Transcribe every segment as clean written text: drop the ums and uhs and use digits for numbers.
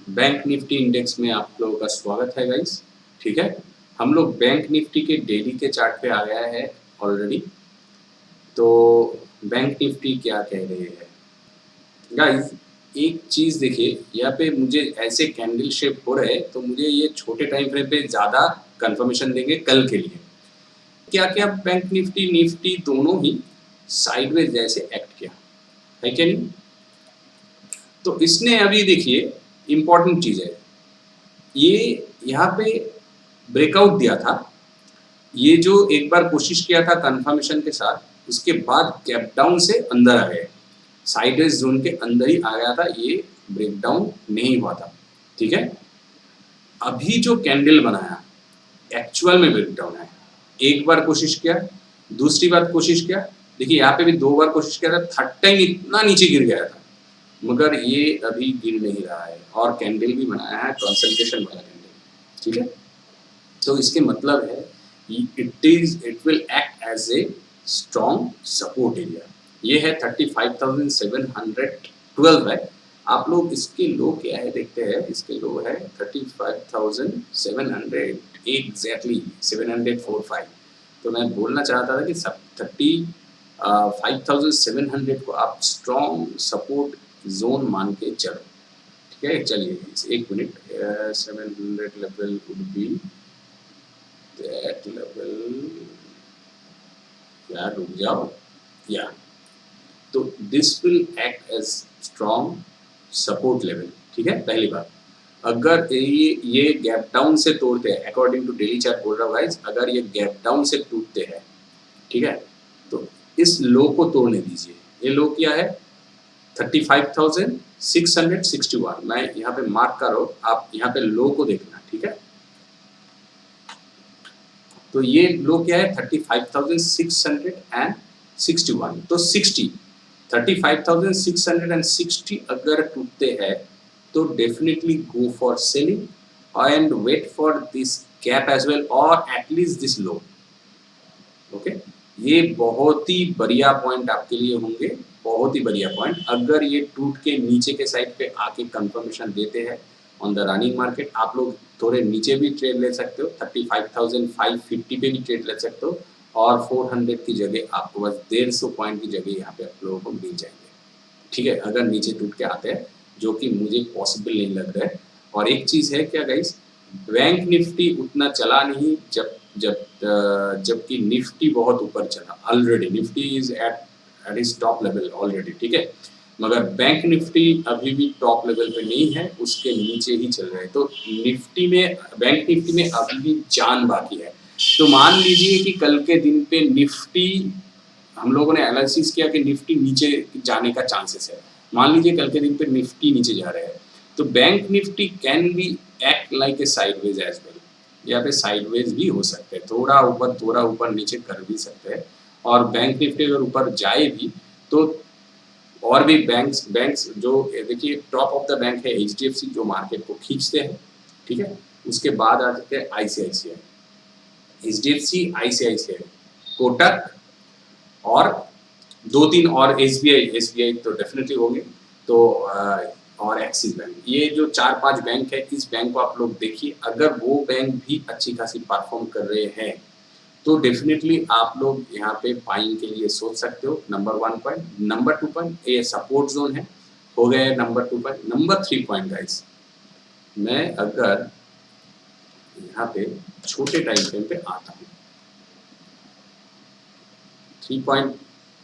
Bank Nifty index में आप लोगों का स्वागत है गाइस। ठीक है, हम लोग बैंक निफ्टी के डेली के चार्ट पे आ गया है ऑलरेडी। तो बैंक निफ्टी क्या कह रहे हैं गाइस, एक चीज़ देखिए, यहाँ पे मुझे ऐसे कैंडल शेप हो रहे हैं तो मुझे ये छोटे टाइम फ्रेम पे ज़्यादा कंफर्मेशन देंगे कल के लिए। क्या क्या बैंक निफ्टी निफ्टी दोनों ही साइडवेज जैसे एक्ट किया है क्या नहीं? तो इसने अभी देखिए इम्पोर्टेंट चीज़ है, ये यहाँ पे ब्रेकआउट दिया था। ये जो एक बार कोशिश किया था कंफर्मेशन के साथ, उसके बाद गैप डाउन से अंदर आ गए, साइडवेज जोन के अंदर ही आ गया था, ये ब्रेकडाउन नहीं हुआ था। ठीक है, अभी जो कैंडल बनाया एक्चुअल में ब्रेकडाउन है। एक बार कोशिश किया, दूसरी बार कोशिश किया, देखिए यहाँ पे भी 2 बार कोशिश किया था, थर्ड टाइम इतना नीचे गिर गया था, मगर ये अभी गिर नहीं रहा है और कैंडल भी बनाया है कंसंट्रेशन वाला कैंडल। ठीक है, तो इसके मतलब है it will act as a strong support area. ये है 35,712 है। आप लोग इसके लो क्या है देखते हैं, इसके लो है 35,700 एग्जैक्टली 745। तो मैं बोलना चाहता था कि सब 35,700 को आप स्ट्रॉन्ग सपोर्ट जोन मान के चलो। ठीक है, चलिए एक minute, 700 level would be that level, या रुक जाओ, या तो this will act as strong support level. ठीक है, पहली बात, अगर ये गैप डाउन से तोड़ते हैं, अकॉर्डिंग टू डेली चार्ट बोल रहा हूँ गाइस, अगर ये गैप डाउन से टूटते हैं, ठीक है, तो इस लो को तोड़ने दीजिए। ये लो क्या है 35,661। मैं यहाँ पे मार्क कर रहा हूँ, आप यहाँ पे लो को देखना। ठीक है, तो ये लो क्या है 35,661। तो 35,660 अगर टूटते हैं तो definitely go for selling and wait for this gap as well और एटलीस्ट दिस लो। ओके, ये बहुत ही बढ़िया पॉइंट आपके लिए होंगे, बहुत ही बढ़िया पॉइंट। अगर ये टूट के नीचे के साइड पे आके कंफर्मेशन देते हैं ऑन द रनिंग मार्केट, आप लोग थोड़े नीचे भी ट्रेड ले सकते हो, 35,550 पे भी ट्रेड ले सकते हो, और 400 की जगह आपको बस 150 पॉइंट की जगह यहाँ पे आप लोगों को मिल जाएंगे। ठीक है, अगर नीचे टूट के आते हैं, जो कि मुझे पॉसिबल नहीं लग रहा है। और एक चीज़ है क्या गाइस, बैंक निफ्टी उतना चला नहीं जबकि निफ्टी बहुत ऊपर चला। Already Nifty is at is top level already. ठीक है, मगर बैंक निफ्टी अभी भी टॉप लेवल पे नहीं है, उसके नीचे ही चल रहे हैं। तो निफ्टी में, बैंक निफ्टी में अभी भी जान बाकी है। तो मान लीजिए कि कल के दिन पे निफ्टी, हम लोगों ने एनालिसिस किया कि निफ्टी नीचे जाने का चांसेस है। मान लीजिए कल के दिन पे निफ्टी नीचे जा रहे हैं, तो bank Nifty can be act like a sideways as well. यहाँ पे साइडवेज भी हो सकते हैं, थोड़ा ऊपर नीचे कर भी सकते हैं। और बैंक निफ्टी अगर ऊपर जाए भी तो और भी बैंक्स जो देखिए टॉप ऑफ द बैंक है एचडीएफसी, जो मार्केट को खींचते हैं। ठीक है, उसके बाद आ जाते हैं आईसीआईसीआई, एचडीएफसी, आईसीआईसीआई, कोटक और 2-3 और एसबीआई तो डेफिनेटली होंगे। तो और एक्सिस बैंक, ये जो 4-5 बैंक है, इस बैंक को आप लोग देखिए, अगर वो बैंक भी अच्छी खासी परफॉर्म कर रहे हैं तो डेफिनेटली आप लोग यहाँ पे बाइंग के लिए सोच सकते हो। नंबर 1 पॉइंट, नंबर 2 पॉइंट, ये सपोर्ट जोन है, हो गए number 2 point. Number 3 point guys, मैं अगर यहाँ पे छोटे टाइम फ्रेम पे आता हूँ, 3 पॉइंट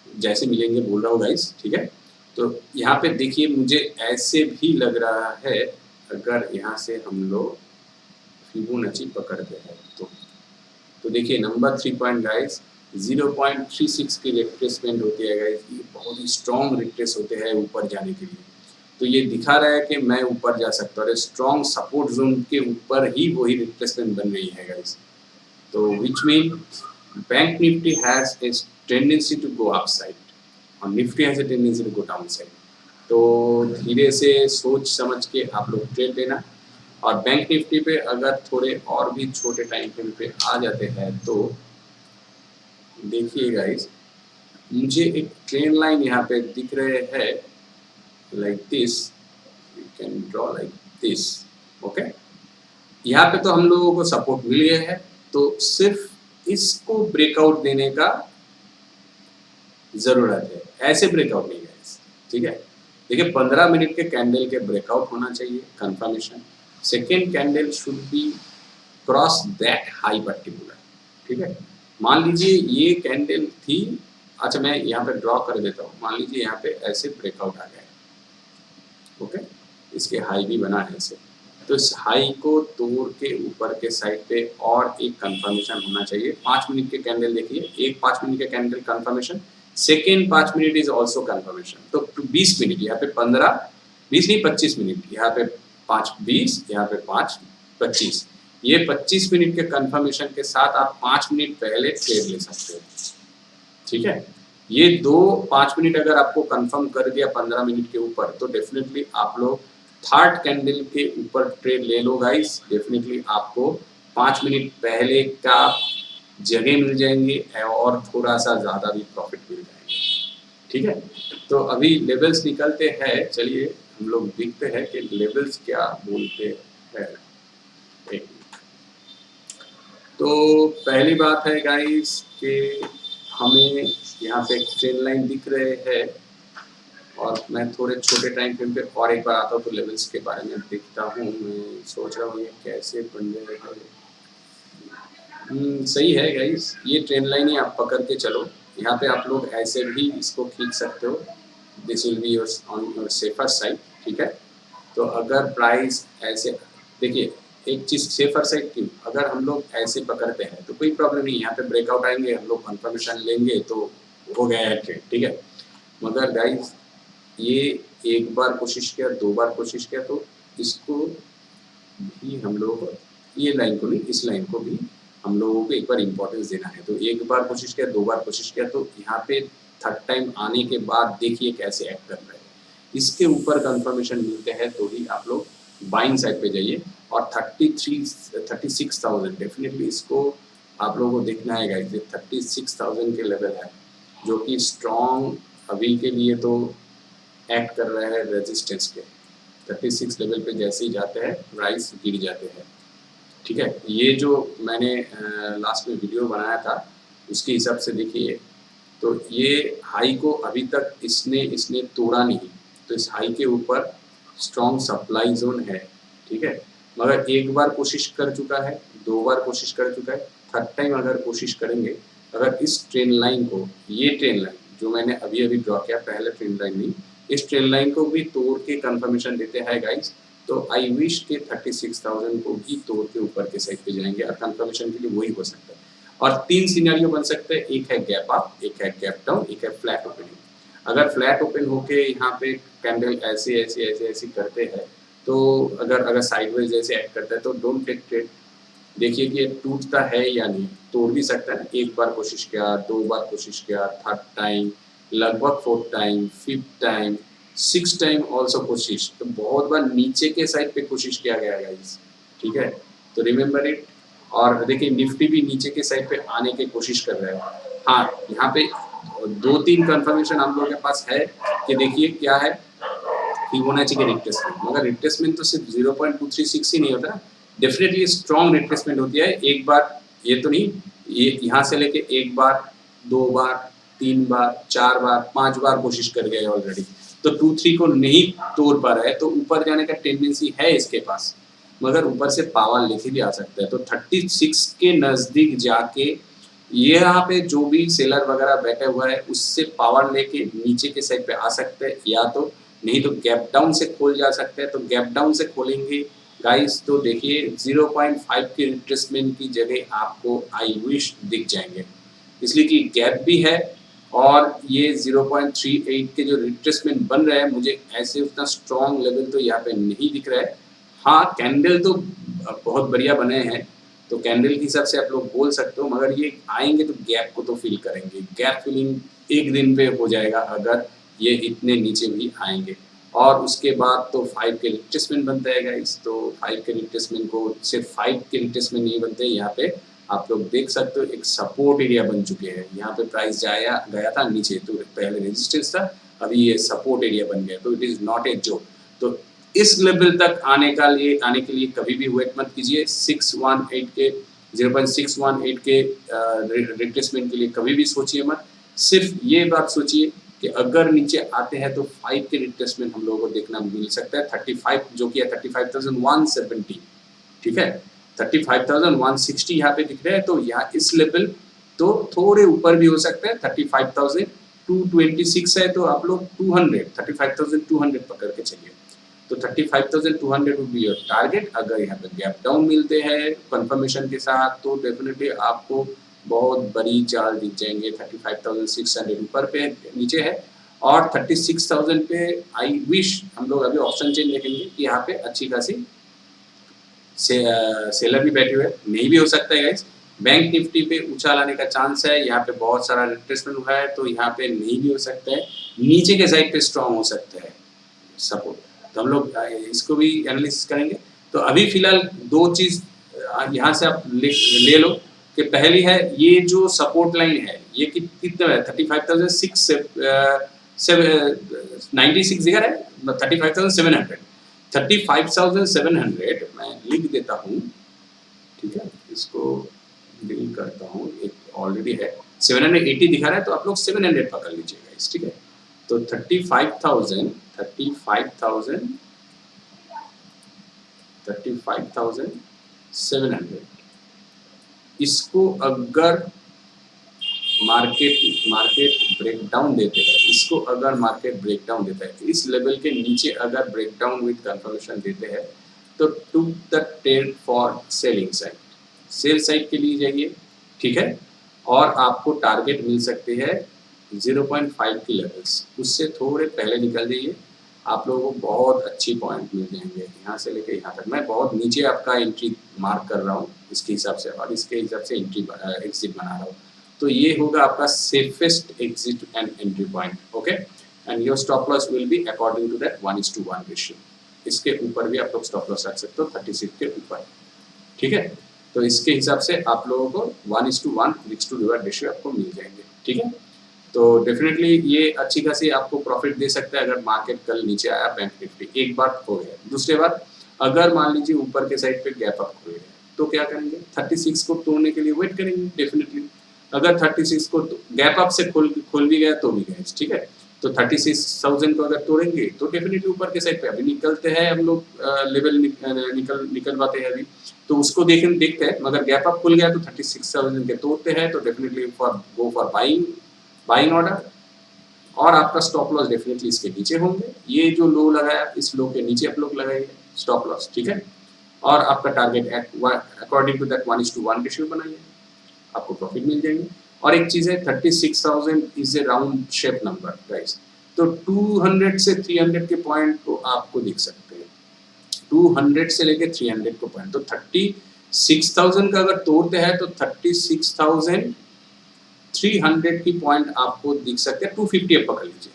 जैसे मिलेंगे बोल रहा हूँ गाइस। ठीक है, तो यहाँ पे देखिए मुझे ऐसे भी लग रहा है, अगर यहाँ से हम लोग फिबोनाची पकड़ते हैं तो देखिए नंबर 3 पॉइंट गाइस, 0.36 की रिट्रेसमेंट होती है गाइस, ये बहुत ही स्ट्रॉन्ग रिट्रेस होते हैं ऊपर जाने के लिए। तो ये दिखा रहा है कि मैं ऊपर जा सकता हूँ, और स्ट्रॉन्ग सपोर्ट जोन के ऊपर ही वही रिट्रेसमेंट बन रही है गाइस। तो which mean bank Nifty has a tendency to go upside और Nifty has a tendency to go downside. तो धीरे से सोच समझ के आप लोग ट्रेड लेना। और बैंक निफ्टी पे अगर थोड़े और भी छोटे टाइम फ्रेम पे आ जाते हैं तो देखिए गाइस, मुझे एक ट्रेन लाइन यहाँ पे दिख रहे हैं like this, you can draw like this. Okay, यहाँ पे तो हम लोगों को सपोर्ट मिल गया है, तो सिर्फ इसको ब्रेकआउट देने का जरूरत है, ऐसे ब्रेकआउट नहीं गाइस, ठीक है। देखिए 15 मिनट के कैंडल के ब्रेकआउट होना चाहिए confirmation, second candle should be cross that high particular, ठीक है। मान लीजिए ये कैंडल थी, अच्छा मैं यहाँ पे ड्रॉ कर देता हूँ, मान लीजिए यहाँ पे ऐसे ब्रेकआउट आ गया, ओके, इसके हाई भी बना है ऐसे, तो इस हाई को तोड़ के ऊपर के साइड पे और एक कंफर्मेशन होना चाहिए। 5 मिनट के कैंडल देखिए, एक 5 मिनट के candle confirmation, second 5 minute is also confirmation, तो 20 मिनट, यहाँ पे 15, 20 नहीं 25 मिनट, यहाँ पे 5 20, यहाँ पे 5 25, ये 25 मिनट के कंफर्मेशन के साथ आप 5 मिनट पहले ट्रेड ले सकते हो, ठीक है। ये दो 5 मिनट अगर आपको कंफर्म कर दिया 15 मिनट के ऊपर, तो डेफिनेटली आप लोग थर्ड कैंडल के ऊपर ट्रेड ले लो गाइस, डेफिनेटली आपको 5 मिनट पहले का जगह मिल जाएंगे और थोड़ा सा ज़्यादा भी प्रॉफिट मिल जाएंगे, ठीक है। तो अभी लेवल्स निकलते हैं, चलिए हम लोग देखते हैं कि लेवल्स क्या बोलते हैं। तो पहली बात है गाइस कि हमें यहाँ पे एक ट्रेन लाइन दिख रहे हैं, और मैं थोड़े छोटे टाइम फ्रेम पे और एक बार आता हूँ तो लेवल्स के बारे में देखता हूँ। मैं सोच रहा हूँ ये कैसे बन जाएगा। सही है गाइस, ये ट्रेन लाइन ही आप पकड़ के चलो, यहाँ पे आप लोग ऐसे भी इसको खींच सकते हो, this will be your on your safer side, ठीक है। तो अगर प्राइस ऐसे, देखिए एक चीज़ सेफर साइड क्यों, अगर हम लोग ऐसे पकड़ते हैं तो कोई प्रॉब्लम नहीं, यहाँ पे ब्रेकआउट आएंगे, हम लोग कंफर्मेशन लेंगे तो हो गया है ट्रेड, ठीक है। मगर गाइस ये एक बार कोशिश किया, दो बार कोशिश किया, तो इसको भी हम लोग, ये लाइन को नहीं, इस लाइन को भी हम लोगों को एक बार इम्पोर्टेंस देना है। तो एक बार कोशिश किया, दो बार कोशिश किया, तो यहाँ पे थर्ड टाइम आने के बाद देखिए कैसे एक्ट कर रहे हैं, इसके ऊपर कंफर्मेशन मिलते हैं तो ही आप लोग बाइंग साइड पे जाइए। और 36,000 डेफिनेटली इसको आप लोगों को देखना है गाइस, 36,000 के लेवल है जो कि स्ट्रॉन्ग अभी के लिए तो एक्ट कर रहा है रेजिस्टेंस के। 36 लेवल पे जैसे ही जाते हैं प्राइस गिर जाते हैं, ठीक है। ये जो मैंने लास्ट में वीडियो बनाया था उसके हिसाब से देखिए, तो ये हाई को अभी तक इसने तोड़ा नहीं, तो इस हाई के ऊपर स्ट्रॉन्ग सप्लाई जोन है, ठीक है। मगर एक बार कोशिश कर चुका है, दो बार कोशिश कर चुका है, थर्ड टाइम अगर कोशिश करेंगे, अगर इस ट्रेन लाइन को, ये ट्रेन लाइन जो मैंने अभी अभी ड्रॉ किया, पहले ट्रेन लाइन नहीं, इस ट्रेन लाइन को भी तोड़ के कंफर्मेशन देते हैं गाइस, तो आई विश के 36,000 को भी तोड़ के ऊपर के साइड पे जाएंगे, और कंफर्मेशन के लिए वही हो सकता है। और तीन सिनेरियो बन सकते हैं, एक है गैप अप, एक है गैप डाउन, एक है फ्लैट ओपनिंग। अगर फ्लैट ओपन होके यहाँ पे कैंडल ऐसे ऐसे ऐसे ऐसे करते हैं, तो अगर साइडवेज जैसे एक्ट करता है तो डोंट टेक ट्रेड, देखिए कि ये टूटता है या नहीं, तोड़ भी सकता है। एक बार कोशिश किया, दो बार कोशिश किया, थर्ड टाइम, लगभग fourth time, fifth time, six time also कोशिश, तो बहुत बार नीचे के साइड पे कोशिश किया गया है गाइस, ठीक है। तो रिमेंबर इट। और देखिए निफ्टी भी नीचे के साइड पे आने की कोशिश कर रहा है। हाँ, यहाँ पे दो तीन कंफर्मेशन हम लोगों के पास है कि देखिए क्या है, फिबोनाची के रिट्रेसमेंट, मगर रिट्रेसमेंट तो सिर्फ 0.236 ही नहीं होता, डेफिनेटली स्ट्रॉन्ग रिट्रेसमेंट होती है। एक बार ये तो नहीं, ये यहाँ से लेके एक बार, दो बार, तीन बार, चार बार, 5 बार कोशिश कर गए ऑलरेडी, तो 2-3 को नहीं तोड़ पा रहा है, तो ऊपर जाने का टेंडेंसी है इसके पास, मगर ऊपर से पावर लेके भी आ सकता है। तो 36 के नज़दीक जाके ये यहाँ पे जो भी सेलर वगैरह बैठा हुआ है उससे पावर लेके नीचे के साइड पे आ सकते हैं, या तो नहीं तो गैप डाउन से खोल जा सकते हैं। तो गैप डाउन से खोलेंगे गाइस, तो देखिए 0.5 के रिट्रेसमेंट की जगह आपको आई विश दिख जाएंगे, इसलिए कि गैप भी है, और ये 0.38 के जो रिट्रेसमेंट बन रहा है, मुझे ऐसे उतना स्ट्रॉन्ग लेवल तो यहाँ पे नहीं दिख रहा है। हाँ, कैंडल तो बहुत बढ़िया बने हैं, तो कैंडल के हिसाब से आप लोग बोल सकते हो, मगर ये आएंगे तो गैप को तो फील करेंगे, गैप फीलिंग एक दिन पे हो जाएगा अगर ये इतने नीचे भी आएंगे। और उसके बाद तो 5 के रिट्रेसमेंट बनता है गाइस, तो 5 के रिट्रेसमेंट को, सिर्फ 5 के रिट्रेसमेंट नहीं बनते, यहाँ पे आप लोग देख सकते हो एक सपोर्ट एरिया बन चुके हैं। यहाँ पे प्राइस गया था नीचे, तो पहले रेजिस्टेंस था, अभी ये सपोर्ट एरिया बन गया, तो it is not a joke. तो इस लेवल तक आने के लिए कभी भी वेट मत कीजिए। 618 के 0.618 के रिट्रेसमेंट के लिए कभी भी सोचिए मत। सिर्फ ये बात सोचिए कि अगर नीचे आते हैं तो 5 के रिट्रेसमेंट हम लोगों को देखना मिल सकता है। 35 जो कि है 35,170, ठीक है। 35,160 यहाँ पे दिख रहा है, तो यहाँ इस लेवल तो थोड़े ऊपर भी हो सकता है। 35,226 है, तो आप लोग 35,200 पकड़ के चलिए। तो 35,200 वुड बी योर टारगेट। अगर यहाँ पे गैप डाउन मिलते हैं कंफर्मेशन के साथ, तो डेफिनेटली आपको बहुत बड़ी चाल दिख जाएंगे। 35,600 ऊपर पे नीचे है, और 36,000 पे आई विश हम लोग अभी ऑप्शन चेन देखेंगे कि यहाँ पे अच्छी खासी सेलर भी बैठे हुए हैं। नहीं भी हो सकता है गाइस। बैंक निफ्टी पे उछाल आने का चांस है। यहाँ पे बहुत सारा रिट्रेसमेंट हुआ है, तो यहाँ पे नहीं भी हो सकता है। नीचे के साइड पे स्ट्रॉन्ग हो सकता है सपोर्ट, तो हम लोग इसको भी एनालिसिस करेंगे। तो अभी फिलहाल दो चीज यहाँ से आप ले लो कि पहली है ये जो सपोर्ट लाइन है ये कितना है 35,696 दिखा रहा है 35,700 35,700 मैं लिख देता हूँ, ठीक है। इसको डील करता हूँ, एक ऑलरेडी है 780 दिखा रहा है, तो आप लोग 700 पकड़ लीजिएगा इस, ठीक है। तो 35,700 इसको अगर मार्केट ब्रेकडाउन देते हैं, इसको अगर मार्केट ब्रेकडाउन देता है, इस लेवल के नीचे अगर ब्रेकडाउन विद कंफर्मेशन देते हैं, तो to the trade for selling side, sell side के लिए जाइए, ठीक है। और आपको टारगेट मिल सकते हैं 0.5 की लेवल्स, उससे थोड़े पहले निकल जाइए, आप लोगों को बहुत अच्छी पॉइंट मिल जाएंगे यहाँ से लेकर यहाँ तक। मैं बहुत नीचे आपका एंट्री मार्क कर रहा हूँ इसके हिसाब से, और इसके हिसाब से एग्जिट बना रहा हूँ। तो ये होगा आपका safest exit and entry point, okay. And your stop loss will be according to that 1:1 ratio. इसके ऊपर भी आप लोग स्टॉप लॉस रख सकते हो 36 के ऊपर, ठीक है। तो इसके हिसाब से आप लोगों को 1:1 रिस्क टू रिवार्ड रेशियो आपको मिल जाएंगे, ठीक है। तो डेफिनेटली ये अच्छी खासी आपको प्रॉफिट दे सकता है अगर मार्केट कल नीचे आया बैंक निफ्टी। एक बात हो गया। दूसरी बात, अगर मान लीजिए ऊपर के साइड पे गैप अप हो गया, तो क्या करेंगे? 36 को तोड़ने के लिए वेट करेंगे डेफिनेटली। अगर 36 को गैप अप से खोल भी गया तो भी गया, ठीक है। तो 36,000 को अगर तोड़ेंगे तो डेफिनेटली ऊपर के साइड पे अभी निकलते हैं हम लोग, लेवल निकलवाते हैं अभी, तो उसको देखते हैं। मगर गैप अप खुल गया तो 36,000 के तोड़ते हैं, तो definitely go for buying order. और आपका स्टॉप लॉस डेफिनेटली इसके नीचे होंगे। ये जो लो लगाया इस लो के नीचे आप लोग लगाइए स्टॉप लॉस, ठीक है। और आपका target according to that 1:1 ratio बनाइए, आपको प्रॉफिट मिल जाएंगे। और एक चीज है 36,000 is A round shape number guys, तो 200 से 300 के पॉइंट को आपको देख सकते हैं। 200 से लेके 300 को पॉइंट, तो 36,000 का अगर तोड़ते हैं तो 36,300 की पॉइंट आपको दिख सकते हैं। 250 आप पकड़ लीजिए,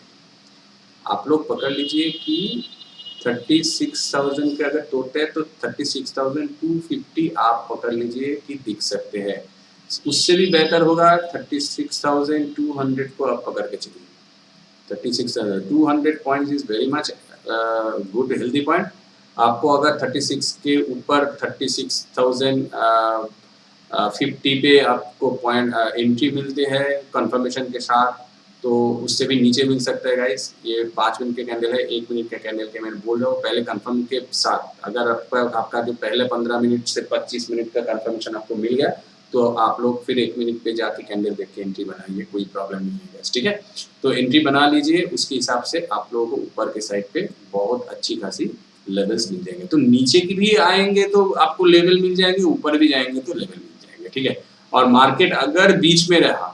आप लोग पकड़ लीजिए कि 36,000 के अगर तोड़ते हैं तो 36,250 आप पकड़ लीजिए कि दिख सकते हैं। उससे भी बेहतर होगा 36,200 को आप पकड़ के चलिए। 36,200 points is very much good healthy point. आपको अगर 36 के ऊपर 36,050 पे आपको पॉइंट एंट्री मिलते हैं कंफर्मेशन के साथ, तो उससे भी नीचे मिल सकता है गाइस। ये 5 मिनट के कैंडल है, 1 मिनट के कैंडल के मैं बोल रहा हूँ पहले कंफर्म के साथ। अगर आपका जो पहले 15 मिनट से 25 मिनट का कंफर्मेशन आपको मिल गया, तो आप लोग फिर 1 मिनट पे जाके कैंडल देख के एंट्री बनाइए, कोई प्रॉब्लम नहीं है गाइस, ठीक है। तो एंट्री बना लीजिए, उसके हिसाब से आप लोगों को ऊपर के साइड पे बहुत अच्छी खासी लेवल्स मिल जाएंगे। तो नीचे की भी आएंगे तो आपको लेवल मिल जाएंगे, ऊपर भी जाएंगे तो लेवल मिल जाएंगे, ठीक है। और मार्केट अगर बीच में रहा,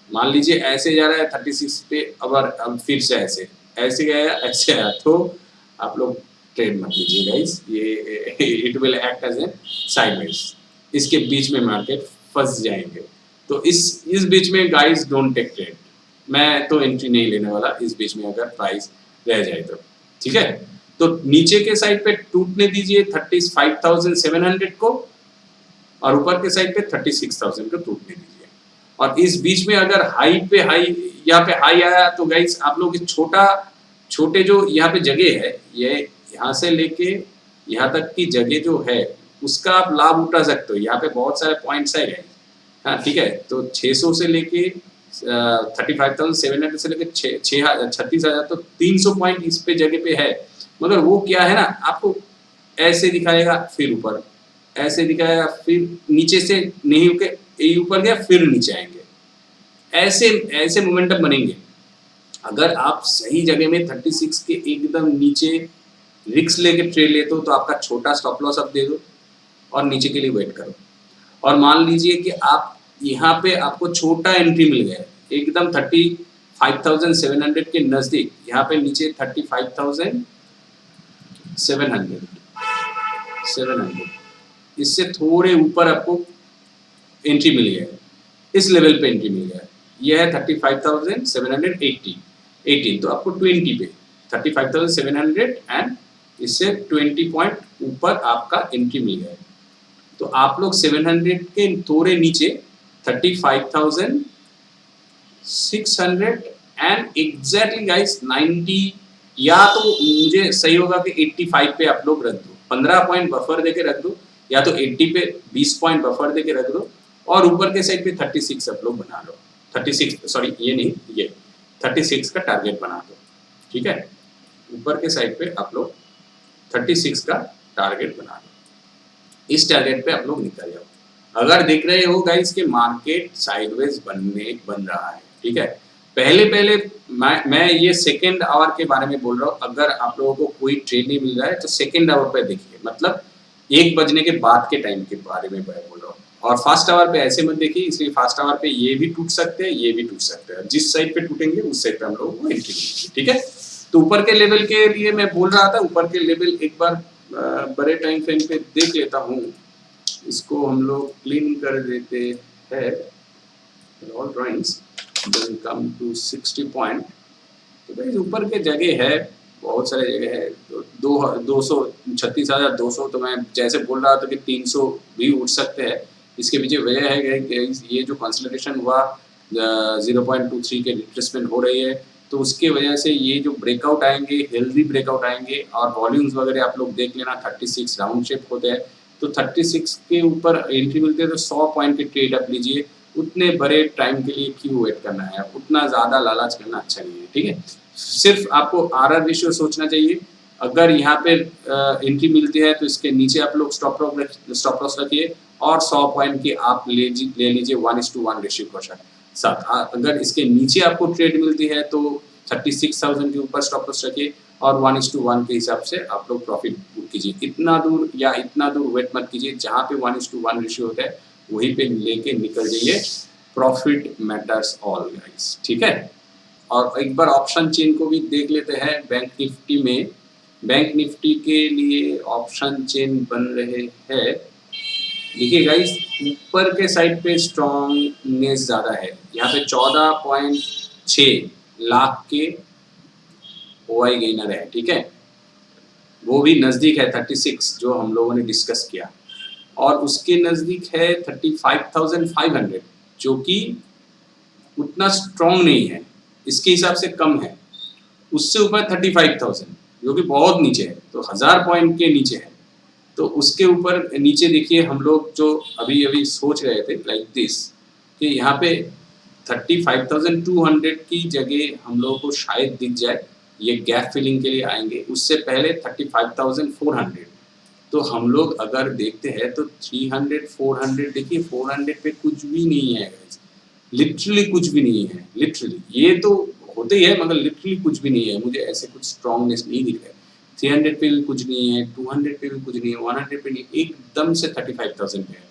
मान लीजिए ऐसे जा रहा है 36 पे, अब फिर से ऐसे गया ऐसे आया, तो आप लोग ट्रेड मत लीजिए गाइस। ये it will act as a sideways, इसके बीच में मार्केट फंस जाएंगे। तो इस बीच में गाइस डोंट टेक ट्रेड। मैं तो एंट्री नहीं लेने वाला इस बीच में अगर प्राइस रह जाए तो, ठीक है। तो नीचे के साइड पे टूटने दीजिए 35,700 को, और ऊपर के साइड पे 36,000 को टूटने दीजिए। और इस बीच में अगर हाई यहाँ पे हाई आया तो गाइस आप लोग छोटे जो यहाँ पे जगह है, ये यहाँ से लेके यहाँ तक की जगह जो है उसका आप लाभ उठा सकते हो। यहाँ पे बहुत सारे पॉइंट्स है, हाँ ठीक है। तो 600 से लेके 35,700 से लेके 36,000, तो 300 पॉइंट इस पे जगह पे है। मगर वो क्या है ना, आपको ऐसे दिखाएगा फिर ऊपर, ऐसे दिखाएगा फिर नीचे से नहीं होके ये ऊपर गया फिर नीचे आएंगे, ऐसे ऐसे मोमेंटम बनेंगे। अगर आप सही जगह में 36 के एकदम नीचे रिक्स लेके ट्रेड लेते हो तो आपका छोटा स्टॉप लॉस आप दे दो और नीचे के लिए वेट करो। और मान लीजिए कि आप यहाँ पे आपको छोटा एंट्री मिल गया एकदम 35,700 के नजदीक, यहाँ पे नीचे 35,700 इससे थोड़े ऊपर आपको एंट्री मिल गया है, इस लेवल पे एंट्री मिल गया है। यह है 35,780 तो आपको 20 पे 35,700 एंड इससे 20 पॉइंट ऊपर आपका एंट्री मिल गया है। तो आप लोग 700 के थोड़े नीचे 35,600 एंड एग्जैक्टली गाइस 90, या तो मुझे सही होगा कि 85 पे आप लोग रख दो, 15 पॉइंट बफर देके रख दो, या तो 80 पे 20 पॉइंट बफर देके रख दो और ऊपर के साइड पे 36 आप लोग बना लो। 36 सॉरी ये नहीं, ये 36 का टारगेट बना दो, ठीक है। ऊपर के साइड पे आप लोग 36 का टारगेट बना दो, इस टारगेट पे आप लोग निकल जाओ। अगर देख रहे हो गाइस कि मार्केट साइडवेज बन रहा है, ठीक है। पहले मैं ये सेकेंड आवर के बारे में बोल रहा हूँ। अगर आप लोगों को कोई ट्रेड नहीं मिल रहा है तो सेकेंड आवर पे देखिए, मतलब 1 बजने के बाद के टाइम के बारे में मैं बोल रहा हूँ। और फास्ट आवर पे ऐसे मत देखिए, इसलिए फास्ट आवर पे ये भी टूट सकते हैं, ये भी टूट सकते हैं। जिस साइड पे टूटेंगे उस साइड पे हम लोगों को एंट्री मिलेगी, ठीक है। तो ऊपर के लेवल के लिए मैं बोल रहा था, ऊपर के लेवल एक बार बड़े टाइम फ्रेम पे देख लेता हूँ। इसको हम लोग क्लीन कर देते हैं, all drawings then come to 60 point. तो भाई ऊपर के जगह है, बहुत सारे जगह है। तो 36,200 तो मैं जैसे बोल रहा था कि 300 भी उठ सकते हैं। इसके पीछे वजह है कि ये जो कंसोलिडेशन हुआ 0.23 के रिट्रेसमेंट हो रही है, तो उसके वजह से ये जो ब्रेकआउट आएंगे, हेल्दी ब्रेकआउट आएंगे। और वॉल्यूम्स वगैरह आप लोग देख लेना, 36 राउंड शेप होते हैं। तो 36 के ऊपर एंट्री मिलते हैं तो 100 पॉइंट के ट्रेड आप लीजिए। उतने बड़े टाइम के लिए क्यों वेट करना है, उतना ज़्यादा लालच करना अच्छा नहीं है, ठीक है। सिर्फ आपको आरआर रेशियो सोचना चाहिए। अगर यहाँ पे एंट्री मिलती है तो इसके नीचे आप लोग स्टॉप लॉस रखिए और 100 पॉइंट की आप ले लीजिए 1:1 रेशियो के साथ। अगर इसके नीचे आपको ट्रेड मिलती है तो 36,000 के ऊपर स्टॉप लॉस रखिए और 1:1 के हिसाब से आप लोग प्रॉफिट बुक कीजिए। इतना दूर या इतना दूर वेट मत कीजिए, जहाँ पे 1:1 रेशियो होता है वहीं पे लेके निकल जाइए। प्रॉफिट मैटर्स ऑल गाइस, ठीक है। और एक बार ऑप्शन चेन को भी देख लेते हैं बैंक निफ्टी में। बैंक निफ्टी के लिए ऑप्शन चेन बन रहे हैं। देखिए गाइस, ऊपर के साइड पे स्ट्रॉन्गनेस ज़्यादा है। यहाँ पे 14.6 लाख के ओआई गेनर है, ठीक है। वो भी नज़दीक है 36 जो हम लोगों ने डिस्कस किया, और उसके नज़दीक है 35,500 जो कि उतना स्ट्रॉन्ग नहीं है, इसके हिसाब से कम है। उससे ऊपर 35,000 जो कि बहुत नीचे है, तो 1000 पॉइंट के नीचे है। तो उसके ऊपर नीचे देखिए, हम लोग जो अभी अभी सोच रहे थे लाइक दिस कि यहाँ पे 35,200 की जगह हम लोगों को शायद दिख जाए, ये गैप फिलिंग के लिए आएंगे। उससे पहले 35,400। तो हम लोग अगर देखते हैं तो 300 400, देखिए 400 पे कुछ भी नहीं है, लिटरली कुछ भी नहीं है। लिटरली ये तो होते ही है मगर लिटरली कुछ भी नहीं है। मुझे ऐसे कुछ स्ट्रॉन्गनेस नहीं दिख रहा है। 300 पे भी कुछ नहीं है, 200 पे भी कुछ नहीं है, 100 पे नहीं, एकदम से 35,000 पे है।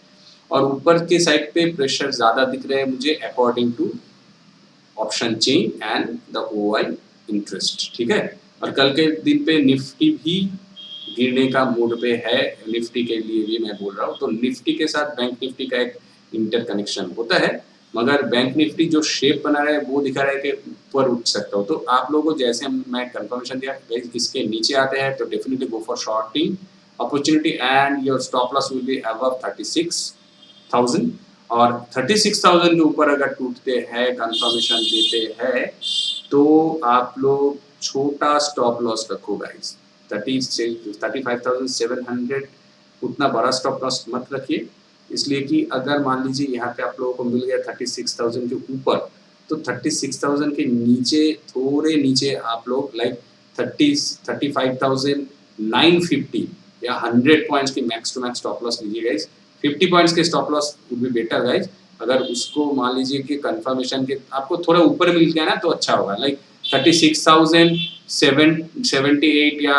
और ऊपर के साइड पे प्रेशर ज़्यादा दिख रहे हैं मुझे according to option chain and the OI interest, ठीक है। और कल के दिन पे निफ्टी भी गिरने का मूड पे है, निफ्टी के लिए भी मैं बोल रहा हूँ। तो निफ्टी के साथ बैंक निफ्टी का एक इंटरकनेक्शन होता है, मगर बैंक निफ्टी जो शेप बना रहा है वो दिखा रहा है कि ऊपर उठ सकता हो। तो आप लोगों को जैसे मैं कंफर्मेशन दिया, इसके नीचे आते हैं तो definitely go for shorting opportunity and your stop loss will be above 36,000। और 36,000 के ऊपर अगर टूटते हैं, कंफर्मेशन देते हैं, तो आप लोग छोटा स्टॉप लॉस रखो गाइस। 35,700 उतना बड़ा स्टॉप लॉस मत रखिए, इसलिए कि अगर मान लीजिए यहाँ पे आप लोगों को मिल गया 36,000 के ऊपर, तो 36,000 के नीचे थोड़े नीचे आप लोग लाइक 35,950 या 100 पॉइंट्स की max to max stop loss लीजिए गाइज। 50 पॉइंट्स के stop loss would be better guys. अगर उसको मान लीजिए कि कंफर्मेशन के आपको थोड़ा ऊपर मिल गया ना तो अच्छा होगा, लाइक 36,778 या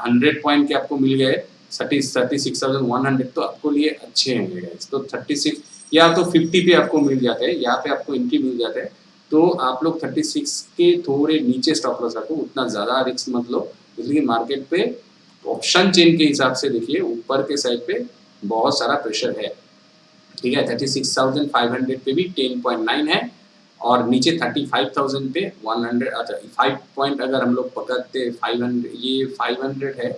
100 पॉइंट के आपको मिल गए 36,100 तो आपको लिए अच्छे हैं गाइस। तो 36 या तो 50 पे आपको मिल जाते हैं, यहाँ पे आपको एंट्री मिल जाता है, तो आप लोग 36 के थोड़े नीचे स्टॉप लॉस रखो, उतना ज़्यादा रिस्क मत लो, इसलिए मार्केट पे ऑप्शन चेन के हिसाब से देखिए ऊपर के साइड पे बहुत सारा प्रेशर है, ठीक है। 36,500 पे भी 10.9 है और नीचे 35,000 पे 100, अच्छा 5 पॉइंट अगर हम लोग पकड़ते 500, ये 500 है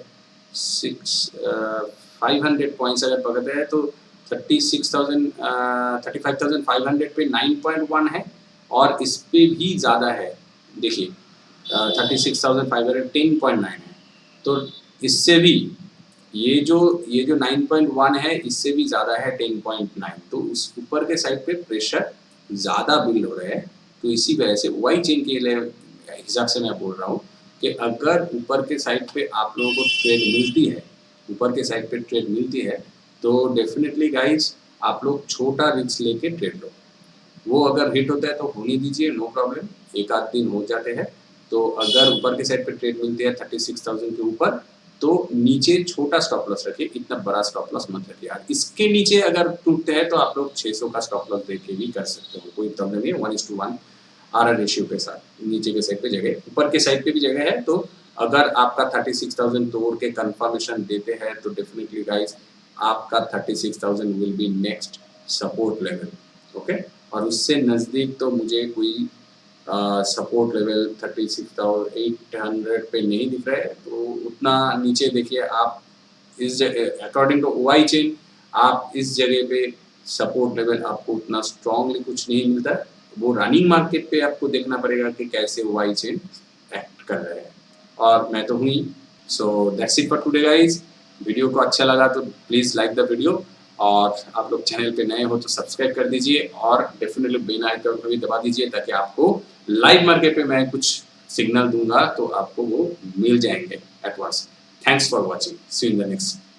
500 पॉइंट्स अगर पकड़ते हैं तो 35,500 पे 9.1 है और इस पे भी ज़्यादा है, देखिए 36,500 10.9 है, तो इससे भी ये जो 9.1 है इससे भी ज़्यादा है 10.9, तो उस ऊपर के साइड पे प्रेशर ज़्यादा बिल्ड हो रहा है। तो इसी वजह से वाई चेन के हिसाब से मैं बोल रहा हूँ कि अगर ऊपर के साइड पे आप लोगों को ट्रेड मिलती है, ऊपर के साइड पे ट्रेड मिलती है तो डेफिनेटली गाइज आप लोग छोटा रिस्क लेके ट्रेड लो। वो अगर हिट होता है तो होने दीजिए, नो प्रॉब्लम, एक आध दिन हो जाते हैं। तो अगर ऊपर के साइड पे ट्रेड मिलती है 36,000 के ऊपर तो नीचे छोटा स्टॉप लॉस रखिए, इतना बड़ा स्टॉप लॉस मत रखिए यार। इसके नीचे अगर टूटते हैं तो आप लोग 600 का स्टॉप लॉस देके भी कर सकते हो, कोई प्रॉब्लम नहीं है। 1:1 आर रेशियो के साथ नीचे के साइड पे जगह, ऊपर के साइड पे भी जगह है। तो अगर आपका 36,000 तोड़ के कंफर्मेशन देते हैं तो डेफिनेटली गाइस आपका 36,000 will be next support level, okay. और उससे नज़दीक तो मुझे कोई सपोर्ट लेवल 36,800 पे नहीं दिख रहा है, तो उतना नीचे देखिए आप इस जगह अकॉर्डिंग टू वाई चेन आप इस जगह पे सपोर्ट लेवल आपको उतना स्ट्रांगली कुछ नहीं मिलता है। वो रनिंग मार्केट पे आपको देखना पड़ेगा कि कैसे वाई चेन एक्ट कर रहे हैं, और मैं तो हुई। So that's it for today guys. Video को अच्छा लगा तो प्लीज़ लाइक द वीडियो, और आप लोग चैनल पे नए हो तो सब्सक्राइब कर दीजिए और डेफिनेटली बेल आइकन को भी दबा दीजिए ताकि आपको लाइव मार्केट पे मैं कुछ सिग्नल दूंगा तो आपको वो मिल जाएंगे at once. Thanks for watching, see you in the next